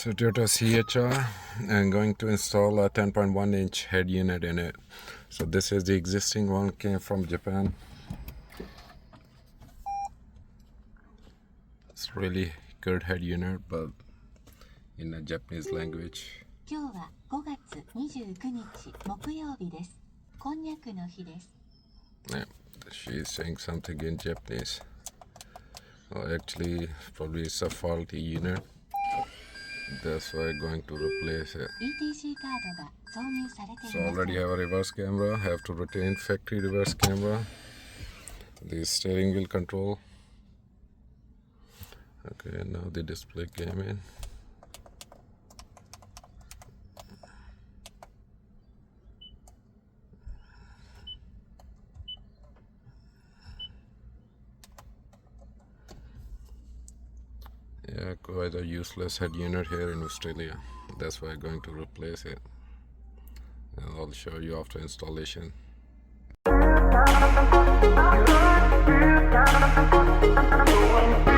So Toyota CHR, I'm going to install a 10.1 inch head unit in it. So this is the existing one, came from Japan. It's really good head unit, but in a Japanese language. 今日は5月29日木曜日です。こんにゃくの日です。 Yeah, she's saying something in Japanese. Well, actually, probably it's a faulty unit. That's why I'm going to replace it. ETC カードが挿入されています。 So already have a reverse camera. Have to retain factory reverse camera. The steering wheel control. Okay, now the display came in. Yeah, quite a useless head unit here in Australia. That's why I'm going to replace it. And I'll show you after installation. Thank you.